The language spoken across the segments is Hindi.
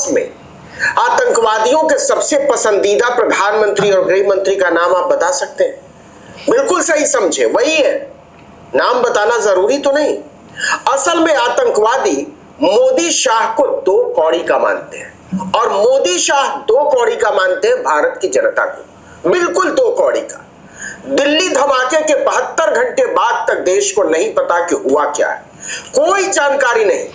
बस में आतंकवादियों के सबसे पसंदीदा प्रधानमंत्री और गृह मंत्री का नाम आप बता सकते हैं? बिल्कुल सही समझे, वही है। नाम बताना जरूरी तो नहीं। असल में आतंकवादी मोदी शाह को दो कौड़ी का मानते हैं, और मोदी शाह दो कौड़ी का मानते हैं भारत की जनता को, बिल्कुल दो कौड़ी का। दिल्ली धमाके के 72 घंटे बाद तक देश को नहीं पता कि हुआ क्या है, कोई जानकारी नहीं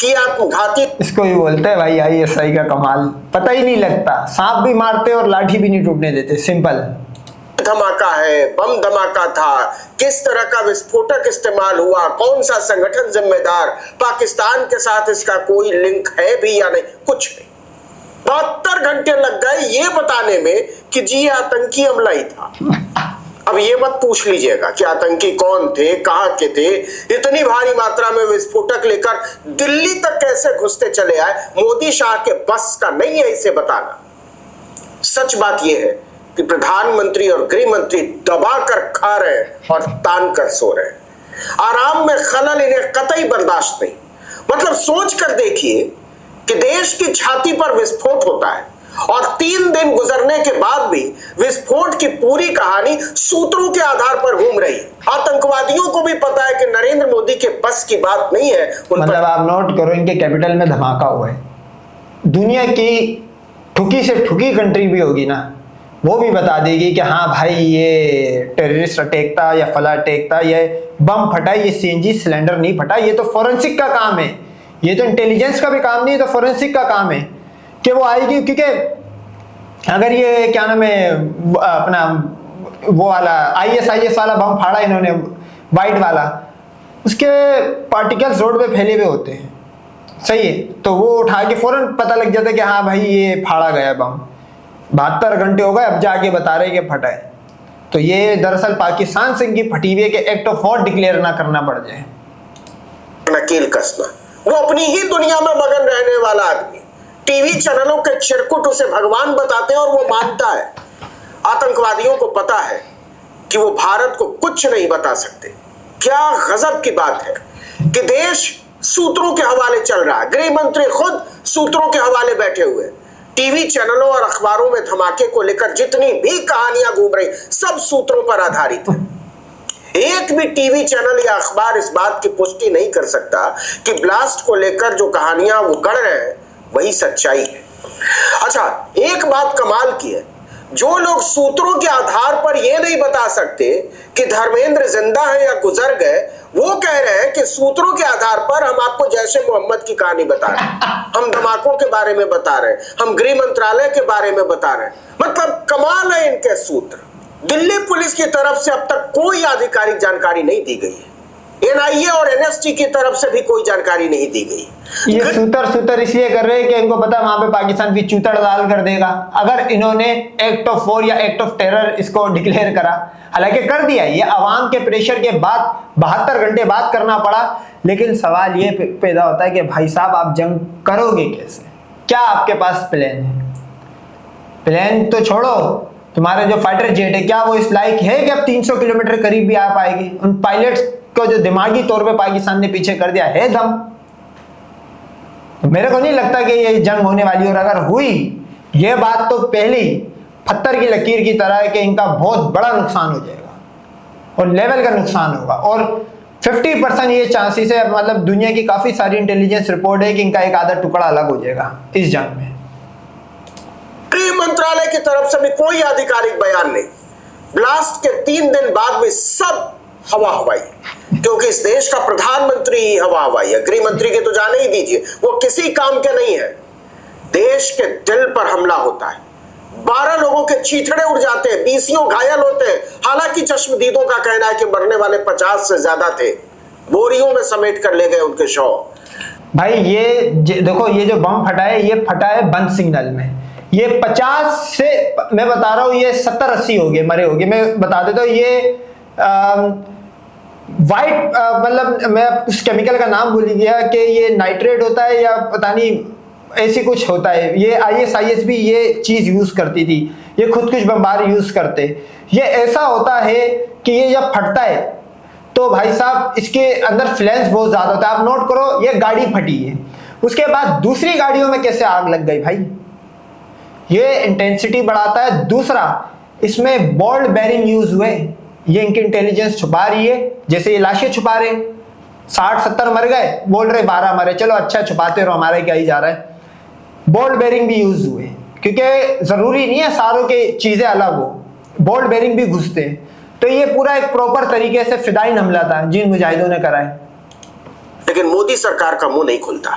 कि आत्मघाती, इसको ही बोलते हैं भाई आईएसआई का कमाल। पता ही नहीं लगता, सांप भी मारते और लाठी भी नहीं टूटने देते, सिंपल। धमाका है, बम धमाका था, किस तरह का विस्फोटक इस्तेमाल हुआ, कौन सा संगठन जिम्मेदार, पाकिस्तान के साथ इसका कोई लिंक है भी या नहीं, कुछ नहीं। 72 घंटे लग गए ये बताने में कि जी ये आतंकी हमला ही था। अब ये मत पूछ लीजिएगा कि आतंकी कौन थे, कहां के थे, इतनी भारी मात्रा में विस्फोटक लेकर दिल्ली तक कैसे घुसते चले आए, मोदी शाह के बस का नहीं है इसे बताना। सच बात यह है कि प्रधानमंत्री और गृह मंत्री दबा कर खा रहे हैं और तान कर सो रहे हैं। आराम में खलल इन्हें कतई बर्दाश्त नहीं। मतलब सोच कर देखिए कि देश की छाती पर विस्फोट होता है और 3 दिन गुजरने के बाद भी विस्फोट की पूरी कहानी सूत्रों के आधार पर घूम रही है। आतंकवादियों को भी पता है कि नरेंद्र मोदी के बस की बात नहीं है। मतलब आप नोट करो, इनके कैपिटल में धमाका हुआ है, दुनिया की ठुकी से ठुकी कंट्री भी होगी ना, वो भी बता देगी कि हाँ भाई ये टेररिस्ट अटैक था या फला अटैक था, ये बम फटा, ये सीएनजी सिलेंडर नहीं फटा। ये तो फोरेंसिक का काम है, ये तो इंटेलिजेंस का भी काम नहीं है, तो फोरेंसिक का काम है कि वो आएगी। क्योंकि अगर ये क्या नाम है अपना वो वाला आईएसआईएस वाला बम फाड़ा इन्होंने, वाइट वाला, उसके पार्टिकल्स रोड पे फैले हुए होते हैं, सही है, तो वो उठा के फौरन पता लग जाता है कि हाँ भाई ये फाड़ा गया बम। 72 घंटे हो गए, अब जाके बता रहे कि फटा है। तो ये दरअसल पाकिस्तान से इनकी फटी हुई के एक्ट ऑफ वॉर डिक्लेयर ना करना पड़ जाए। नकील कसना, वो अपनी ही दुनिया में मगन रहने वाला आदमी, टीवी चैनलों के चिरकुट उसे भगवान बताते हैं और वो मानता है। आतंकवादियों को पता है कि वो भारत को कुछ नहीं बता सकते। क्या गजब की बात है कि देश सूत्रों के हवाले चल रहा है, गृह मंत्री खुद सूत्रों के हवाले बैठे हुए। टीवी चैनलों और अखबारों में धमाके को लेकर जितनी भी कहानियां घूम रही सब सूत्रों पर आधारित है। एक भी टीवी चैनल या अखबार इस बात की पुष्टि नहीं कर सकता कि ब्लास्ट को लेकर जो कहानियां वो गढ़ रहे हैं वही सच्चाई है। अच्छा, एक बात कमाल की है, जो लोग सूत्रों के आधार पर यह नहीं बता सकते कि धर्मेंद्र जिंदा है या गुजर गए, वो कह रहे हैं कि सूत्रों के आधार पर हम आपको जैसे मोहम्मद की कहानी बता रहे हैं, हम धमाकों के बारे में बता रहे हैं, हम गृह मंत्रालय के बारे में बता रहे हैं। मतलब कमाल है इनके सूत्र। दिल्ली पुलिस की तरफ से अब तक कोई आधिकारिक जानकारी नहीं दी गई है, एनआईए और एनएसटी की तरफ से भी कोई जानकारी नहीं दी गई। ये सूतर इसलिए कर रहे हैं कि इनको पता वहां पे पाकिस्तान भी चूतड़ लाल कर देगा अगर इन्होंने एक्ट ऑफ वॉर या एक्ट ऑफ टेरर इसको डिक्लेयर करा। हालांकि कर दिया, ये अवाम के प्रेशर के बाद 72 घंटे बाद करना पड़ा। लेकिन सवाल ये पैदा होता है कि भाई साहब आप जंग करोगे कैसे, क्या आपके पास प्लान है? प्लान तो छोड़ो, तुम्हारे जो फाइटर जेट है क्या वो इस लायक है कि अब 300 किलोमीटर करीब भी आ पाएगी? उन पायलट्स को जो दिमागी तौर पे पाकिस्तान ने पीछे कर दिया है दम। तो मेरे को नहीं लगता कि ये जंग होने वाली, और अगर हुई ये बात तो पहली पत्थर की लकीर की तरह है कि इनका बहुत बड़ा नुकसान हो जाएगा और लेवल का नुकसान होगा। और 50% ये चांसेस है, मतलब दुनिया की काफी सारी इंटेलिजेंस रिपोर्ट है कि इनका एक आधा टुकड़ा अलग हो जाएगा इस जंग में। गृह मंत्रालय की तरफ से भी कोई आधिकारिक बयान नहीं। ब्लास्ट के 3 दिन बाद भी सब हवा हवाई, क्योंकि इस देश का प्रधानमंत्री ही हवा हवाई है। गृह मंत्री के तो जाने ही दीजिए, वो किसी काम के नहीं है। देश के दिल पर हमला होता है, 12 लोगों के चीथड़े उड़ जाते हैं, 20 घायल होते हैं। हालांकि चश्मदीदों का कहना है कि मरने वाले 50 से ज्यादा थे, बोरियों में समेट कर ले गए उनके शव। भाई ये देखो, ये जो बम फटा है ये फटा है बंद सिग्नल में। ये 50 से मैं बता रहा हूँ, ये 70-80 हो गए, मरे हो गए। मैं बता देता हूँ, ये वाइट मतलब मैं उस केमिकल का नाम भूल गया कि ये नाइट्रेट होता है या पता नहीं ऐसी कुछ होता है। ये आईएसआईएस भी ये चीज यूज करती थी, ये खुद कुछ बम्बार यूज करते। ये ऐसा होता है कि ये जब फटता है तो भाई साहब इसके अंदर फ्लैंस बहुत ज्यादा होता है। आप नोट करो, ये गाड़ी फटी है, उसके बाद दूसरी गाड़ियों में कैसे आग लग गई भाई, ये इंटेंसिटी बढ़ाता है। दूसरा, इसमें बॉल्ट बेरिंग यूज हुए, ये इनकी इंटेलिजेंस छुपा रही है। जैसे ये लाशें छुपा रहे, 60-70 मर गए, बोल रहे 12 मरे, चलो अच्छा छुपाते रहो, हमारे क्या ही जा रहा है। बॉल्ट बेरिंग भी यूज हुए, क्योंकि जरूरी नहीं है सारों की चीजें अलग हो, बॉल्ट बेरिंग भी घुसते हैं। तो ये पूरा एक प्रॉपर तरीके से फिदाइन हमला था जिन मुजाहिदों ने करा है। लेकिन मोदी सरकार का मुंह नहीं खुलता।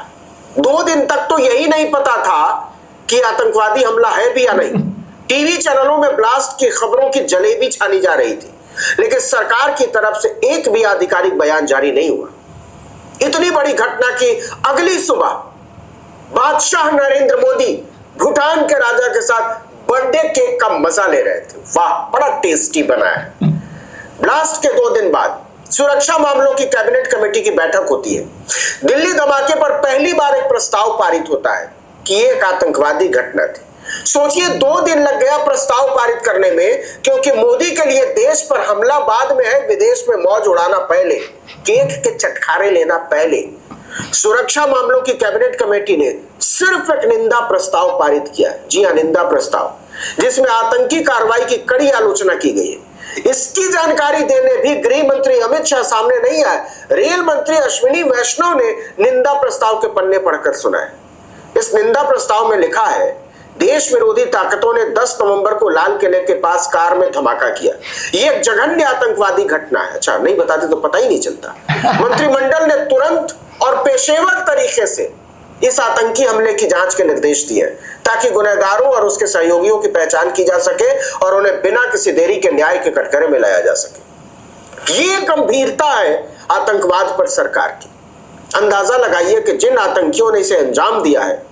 2 दिन तक तो यही नहीं पता था कि आतंकवादी हमला है भी या नहीं। टीवी चैनलों में ब्लास्ट की खबरों की जलेबी छानी जा रही थी, लेकिन सरकार की तरफ से एक भी आधिकारिक बयान जारी नहीं हुआ। इतनी बड़ी घटना की अगली सुबह बादशाह नरेंद्र मोदी भूटान के राजा के साथ बर्थडे केक का मजा ले रहे थे। वाह, बड़ा टेस्टी बना है। ब्लास्ट के 2 दिन बाद सुरक्षा मामलों की कैबिनेट कमेटी की बैठक होती है। दिल्ली धमाके पर पहली बार एक प्रस्ताव पारित होता है कि एक आतंकवादी घटना थी। सोचिए, 2 दिन लग गया प्रस्ताव पारित करने में, क्योंकि मोदी के लिए देश पर हमला बाद में है, विदेश में मौज उड़ाना पहले, केक के चटखारे लेना पहले। सुरक्षा मामलों की कैबिनेट कमेटी ने सिर्फ एक निंदा प्रस्ताव पारित किया। जी हां, निंदा प्रस्ताव, जिसमें आतंकी कार्रवाई की कड़ी आलोचना की गई है। इसकी जानकारी देने भी गृह मंत्री अमित शाह सामने नहीं आए। रेल मंत्री अश्विनी वैष्णव ने निंदा प्रस्ताव के पन्ने पढ़कर सुनाए। इस निंदा प्रस्ताव में लिखा है, देश विरोधी ताकतों ने 10 नवंबर को लाल किले के पास कार में धमाका किया। ये एक जघन्य आतंकवादी घटना है। अच्छा, नहीं बताते तो पता ही नहीं चलता। मंत्रिमंडल ने तुरंत और पेशेवर तरीके से इस आतंकी हमले की जांच के निर्देश दिए, ताकि गुनहगारों और उसके सहयोगियों की पहचान की जा सके और उन्हें बिना किसी देरी के न्याय के कटघरे में लाया जा सके। ये गंभीरता है आतंकवाद पर सरकार की। अंदाजा लगाइए कि जिन आतंकियों ने इसे अंजाम दिया है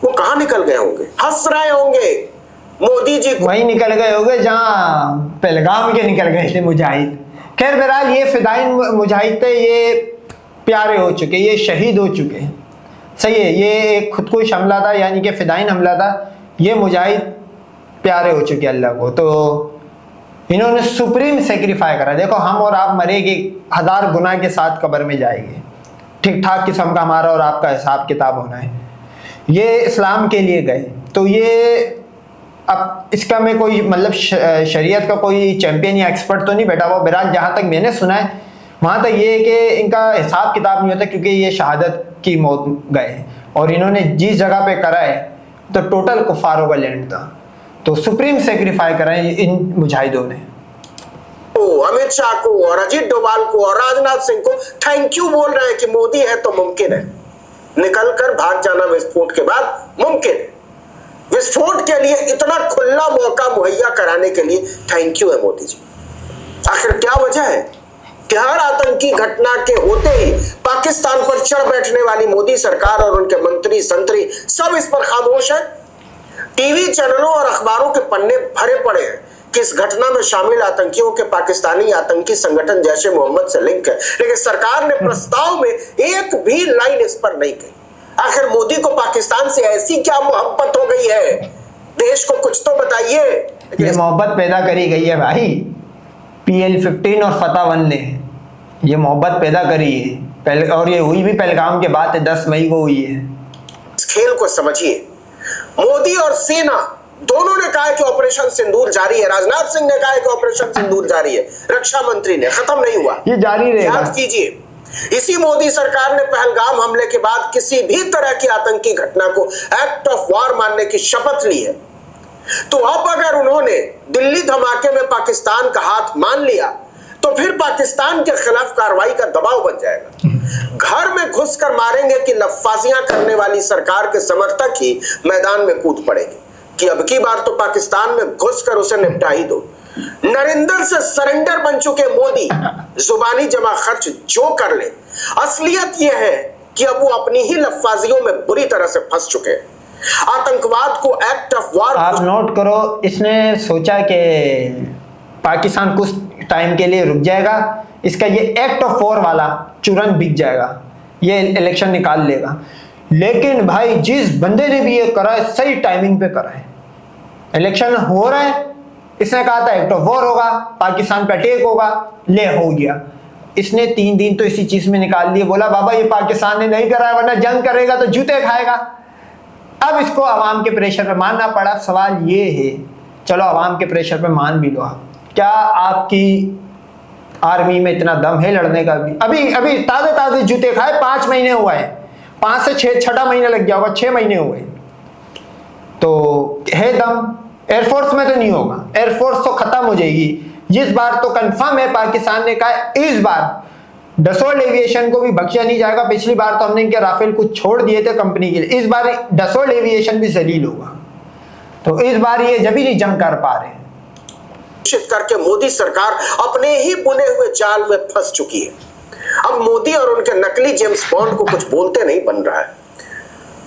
वो कहां निकल गए होंगे। हंस रहे होंगे मोदी जी, वही निकल गए होंगे जहां पहलगाम के निकल गए थे मुजाहिद। खैर बहरहाल, ये फिदाइन मुजाहिद थे, ये प्यारे हो चुके, ये शहीद हो चुके। सही है, ये एक खुदकुश हमला था, यानी कि फिदाइन हमला था। ये मुजाहिद प्यारे हो चुके अल्लाह को, तो इन्होंने सुप्रीम सेक्रीफाई करा। देखो, हम और आप मरेंगे, 1000 गुनाह के साथ कब्र में जाएंगे। ठीक ठाक किस्म का हमारा और आपका हिसाब किताब होना है। ये इस्लाम के लिए गए, तो ये अब इसका मैं कोई मतलब शरीयत का कोई चैंपियन या एक्सपर्ट तो नहीं बैठा हुआ। बहरहाल, जहाँ तक मैंने सुना है वहाँ तक ये है कि इनका हिसाब किताब नहीं होता, क्योंकि ये शहादत की मौत गए और इन्होंने जिस जगह पे करा है तो टोटल कुफारों का लैंड था। तो सुप्रीम सेक्रीफाई करा है इन मुजाहिदों ने। अमित शाह को और अजीत डोभाल को और राजनाथ सिंह को थैंक यू बोल रहे हैं कि मोदी है तो मुमकिन है। निकलकर भाग जाना विस्फोट के बाद मुमकिन है। विस्फोट के लिए इतना खुला मौका मुहैया कराने के लिए थैंक यू है मोदी जी। आखिर क्या वजह है कि हर आतंकी घटना के होते ही पाकिस्तान पर चढ़ बैठने वाली मोदी सरकार और उनके मंत्री संतरी सब इस पर खामोश है। टीवी चैनलों और अखबारों के पन्ने भरे पड़े हैं कि इस घटना में शामिल आतंकियों के पाकिस्तानी आतंकी संगठन जैश ए मोहम्मद से लिंक है, लेकिन सरकार ने प्रस्ताव में एक भी लाइन इस पर नहीं कही। आखिर मोदी को पाकिस्तान से ऐसी क्या मोहब्बत हो गई है? देश को कुछ तो बताइए। ये मोहब्बत पैदा करी गई है भाई, PL-15 और फतह 1 ने ये मोहब्बत पैदा करी है पहले, और ये हुई भी पहलगाम के बाद 10 मई को हुई है। इस खेल को समझिए। मोदी और सेना दोनों ने कहा कि ऑपरेशन सिंदूर जारी है। राजनाथ सिंह ने कहा कि ऑपरेशन सिंदूर जारी है। रक्षा मंत्री ने, खत्म नहीं हुआ, ये जारी रहेगा। याद कीजिए, इसी मोदी सरकार ने पहलगाम हमले के बाद किसी भी तरह की आतंकी घटना को एक्ट ऑफ वॉर मानने की शपथ ली है। तो अब अगर उन्होंने दिल्ली धमाके में पाकिस्तान का हाथ मान लिया तो फिर पाकिस्तान के खिलाफ कार्रवाई का दबाव बन जाएगा। घर में घुसकर मारेंगे कि लफ्फाजियां करने वाली सरकार के समर्थक ही मैदान में कूद पड़ेंगे कि अब की बार तो पाकिस्तान में घुसकर उसे निपटा ही दो। नरेंद्र से सरेंडर बन चुके मोदी जुबानी जमा खर्च जो कर ले, असलियत यह है कि अब वो अपनी ही लफ्फाजियों में बुरी तरह से फंस चुके हैं। आतंकवाद को एक्ट ऑफ वॉर, आप नोट करो, इसने सोचा कि पाकिस्तान कुछ टाइम के लिए रुक जाएगा, इसका ये एक्ट ऑफ वॉर वाला चूरन बिक जाएगा, ये इलेक्शन निकाल लेगा। लेकिन भाई जिस बंदे ने भी ये करा है सही टाइमिंग पे करा है। इलेक्शन हो रहा है, इसने कहा था एक्ट ऑफ वॉर होगा, पाकिस्तान पे अटैक होगा, ले हो गया। इसने 3 दिन तो इसी चीज में निकाल दिए, बोला बाबा ये पाकिस्तान ने नहीं करा है, वरना जंग करेगा तो जूते खाएगा। अब इसको अवाम के प्रेशर पे मानना पड़ा। सवाल ये है, चलो अवाम के प्रेशर पे मान भी लो आप, क्या आपकी आर्मी में इतना दम है लड़ने का? भी अभी अभी ताजे ताजे जूते खाए, 5 महीने हुआ है, 5 से 6 महीने लग गया होगा, 6 महीने हुए, तो है दम। एयरफोर्स में तो नहीं होगा, एयरफोर्स तो खत्म हो जाएगी। इस बार तो कंफर्म है, पाकिस्तान ने कहा इस बार डसोल्ट एविएशन को भी बख्शा नहीं जाएगा। पिछली बार तो हमने इनके राफेल कुछ छोड़ दिए थे कंपनी के लिए, इस बार डसोल्ट एविएशन भी जलील होगा। तो इस बार ये जब ही नहीं जंग कर पा रहे हैं। करके मोदी सरकार अपने ही बुने हुए जाल में फंस चुकी है। अब मोदी और उनके नकली जेम्स बॉन्ड को कुछ बोलते नहीं बन रहा है।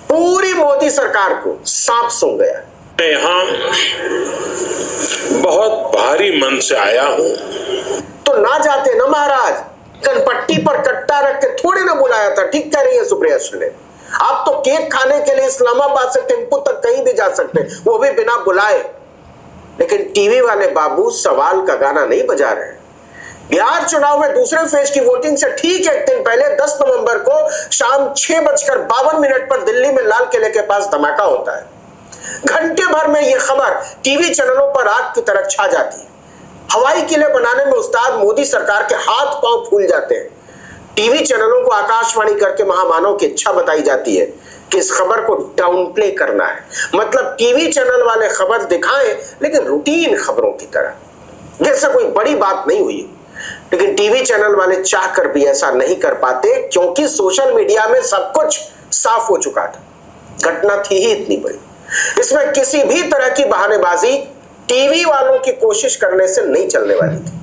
पूरी मोदी सरकार को सांप सूंघ गया। मैं यहाँ बहुत भारी मन से आया हूँ। तो ना जाते ना महाराज, कनपट्टी पर कट्टा रख के थोड़ी ना बुलाया था। ठीक कह रही है सुप्रिया सुले, आप तो केक खाने के लिए इस्लामाबाद से टेम्पो तक कहीं भी जा सकते, वो भी बिना बुलाए। लेकिन टीवी वाले बाबू सवाल का गाना नहीं बजा रहे। बिहार चुनाव में दूसरे फेज की वोटिंग से ठीक एक दिन पहले 10 नवंबर को शाम 6:52 पर दिल्ली में लाल किले के पास धमाका होता है। घंटे भर में यह खबर टीवी चैनलों पर आग की तरह छा जाती है। हवाई किले बनाने में उस्ताद मोदी सरकार के हाथ पांव फूल जाते हैं। टीवी चैनलों को आकाशवाणी करके महामानव की इच्छा बताई जाती है कि इस खबर को डाउन प्ले करना है। मतलब टीवी चैनल वाले खबर दिखाएं, लेकिन रूटीन खबरों की तरह, जैसे कोई बड़ी बात नहीं हुई। लेकिन टीवी चैनल वाले चाह कर भी ऐसा नहीं कर पाते, क्योंकि सोशल मीडिया में सब कुछ साफ हो चुका था। घटना थी ही इतनी बड़ी, इसमें किसी भी तरह की बहानेबाजी टीवी वालों की कोशिश करने से नहीं चलने वाली थी।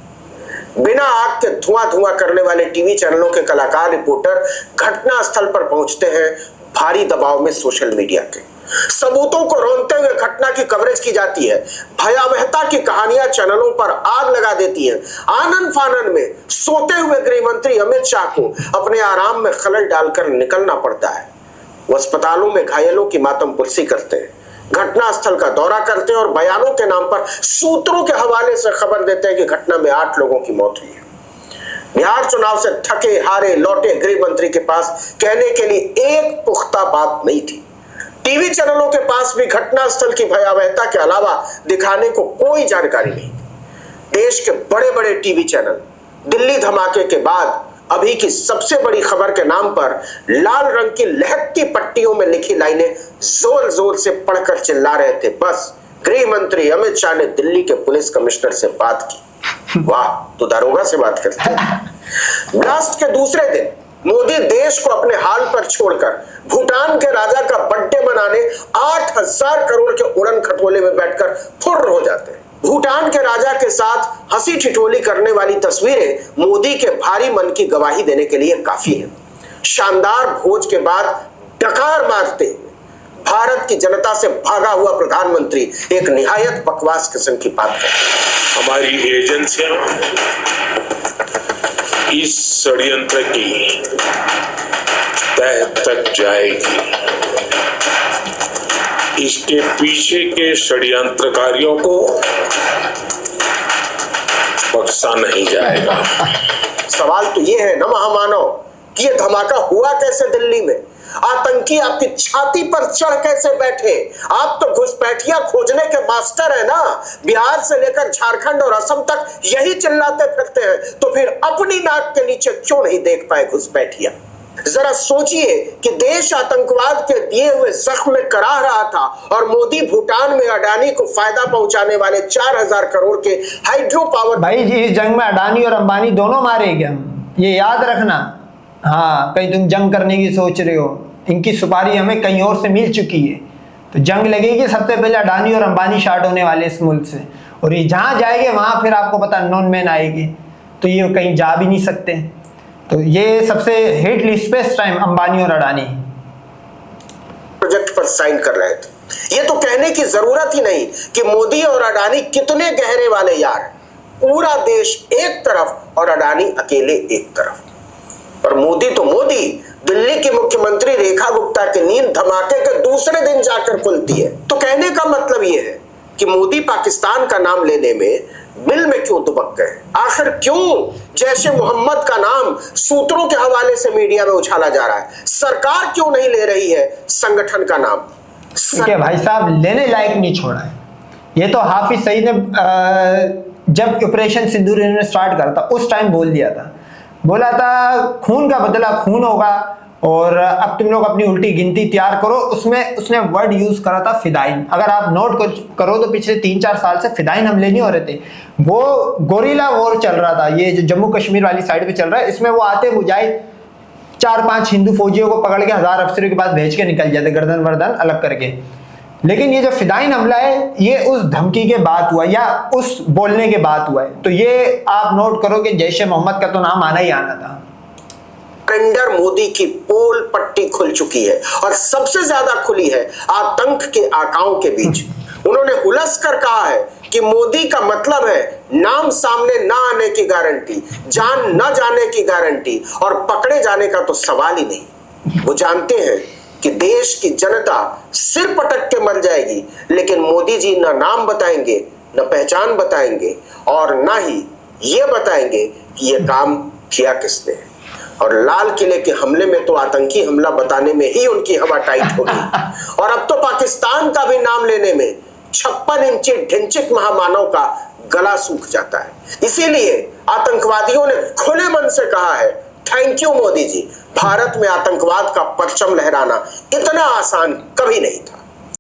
बिना आग के धुआं करने वाले टीवी चैनलों के कलाकार रिपोर्टर घटना स्थल पर पहुंचते हैं भारी दबाव में सोशल मीडिया के। सबूतों को रोनते हुए घटना की कवरेज की जाती है। भयावहता की कहानियां चैनलों पर आग लगा देती हैं। आनन फानन में सोते हुए गृह मंत्री अमित शाह को अपने आराम में खलल डालकर निकलना पड़ता है। वो अस्पतालों में घायलों की मातम पुरसी करते हैं, घटना स्थल का दौरा करते हैं और बयानों के नाम पर सूत्रों के हवाले से खबर देते हैं कि घटना में 8 लोगों की मौत हुई है। बिहार चुनाव से थके हारे लौटे गृह मंत्री के पास कहने के लिए एक पुख्ता बात नहीं थी। टीवी चैनलों के पास भी घटना स्थल की भयावहता के अलावा दिखाने को कोई जानकारी नहीं। देश के बड़े बड़े टीवी चैनल दिल्ली धमाके के बाद अभी की सबसे बड़ी खबर के नाम पर लाल रंग की लहकती पट्टियों में लिखी लाइनें जोर जोर से पढ़कर चिल्ला रहे थे, बस गृह मंत्री अमित शाह ने दिल्ली के पुलिस कमिश्नर से बात की। वाह, तो दारोगा से बात करते हैं। ब्लास्ट के दूसरे दिन मोदी देश को अपने हाल पर छोड़कर भूटान के राजा का बर्थडे मनाने 8000 करोड़ के उड़न खटोले में बैठकर फुर्र हो जाते हैं। भूटान के राजा के साथ हंसी ठिठोली करने वाली तस्वीरें मोदी के भारी मन की गवाही देने के लिए काफी है। शानदार भोज के बाद डकार मारते हुए भारत की जनता से भागा हुआ प्रधानमंत्री एक निहायत बकवास किस्म की बात करते। हमारी एजेंसियां इस षड्यंत्र की तह तक जाएगी। इसके पीछे के षड्यंत्रकारियों को बख्शा नहीं जाएगा। सवाल तो ये है ना महामानव कि ये धमाका हुआ कैसे दिल्ली में? आतंकी आपकी छाती पर चढ़ कैसे बैठे? आप तो घुसपैठिया खोजने के मास्टर है ना। बिहार से लेकर झारखंड और असम तक यही चिल्लाते फिरते हैं, तो फिर अपनी नाक के नीचे क्यों नहीं देख पाए घुसपैठिया? जरा सोचिए कि देश आतंकवाद के दिए हुए जख्म में कराह रहा था और मोदी भूटान में अडानी को फायदा पहुंचाने वाले 4000 करोड़ के हाइड्रो पावर। भाई जी, इस जंग में अडानी और अंबानी दोनों मारेंगे हम, ये याद रखना। हाँ, कहीं तुम जंग करने की सोच रहे हो, इनकी सुपारी हमें कहीं और से मिल चुकी है। तो जंग लगेगी, सबसे पहले अडानी और अंबानी शार्ट होने वाले इस मुल्क से, और ये जहाँ जाएंगे वहाँ फिर आपको पता नॉन मैन आएगी, तो ये कहीं जा भी नहीं सकते। तो ये सबसे हिट लिस्ट पे इस टाइम अंबानी और अडानी प्रोजेक्ट पर साइन कर रहे थे। ये तो कहने की जरूरत ही नहीं कि मोदी और अडानी कितने गहरे वाले यार हैं। पूरा देश एक तरफ और अडानी अकेले एक तरफ। और मोदी तो मोदी, दिल्ली की मुख्यमंत्री रेखा गुप्ता की नींद धमाके के दूसरे दिन जाकर खुलती है। तो कहने का मतलब यह है कि मोदी पाकिस्तान का नाम लेने में बिल में क्यों दुबक गए? आखिर क्यों जैश ए मोहम्मद का नाम सूत्रों के हवाले से मीडिया में उछाला जा रहा है? सरकार क्यों नहीं ले रही है संगठन का नाम? ठीक है भाई साहब, लेने लायक नहीं छोड़ा है। ये तो हाफिज सईद ने जब ऑपरेशन सिंदूर इन्होंने स्टार्ट करा था उस टाइम बोल दिया था, बोला था खून का बदला खून होगा और अब तुम लोग अपनी उल्टी गिनती तैयार करो। उसमें उसने वर्ड यूज करा था फिदाइन। अगर आप नोट करो तो पिछले 3-4 साल से फिदाइन हमले नहीं हो रहे थे, वो गोरिल्ला वॉर चल रहा था, ये जो जम्मू कश्मीर वाली साइड पे चल रहा है। इसमें वो आते बुझाए 4-5 हिंदू फौजियों को पकड़ के 1000 अफसरों के बाद भेज के निकल जाते गर्दन वर्दन अलग करके। लेकिन ये जो फिदाइन हमला है ये उस धमकी के बाद हुआ या उस बोलने के बाद हुआ है। तो ये आप नोट करो कि जैश ए मोहम्मद का तो नाम आना ही आना था। नरेंद्र मोदी की पोल पट्टी खुल चुकी है और सबसे ज्यादा खुली है आतंक के आकाओं के बीच। उन्होंने हुलस कर कहा है कि मोदी का मतलब है नाम सामने ना आने की गारंटी, जान न जाने की गारंटी और पकड़े जाने का तो सवाल ही नहीं। वो जानते हैं कि देश की जनता सिर पटक के मर जाएगी, लेकिन मोदी जी न नाम बताएंगे, न पहचान बताएंगे और न ही ये बताएंगे कि ये काम किया किसने। और लाल किले के हमले में तो आतंकी हमला बताने में ही उनकी हवा टाइट होगी और अब तो पाकिस्तान का भी नाम लेने में 56 इंची ढिंचिक महामानव का गला सूख जाता है। इसीलिए आतंकवादियों ने खुले मन से कहा है, थैंक यू मोदी जी, भारत में आतंकवाद का परचम लहराना इतना आसान कभी नहीं था।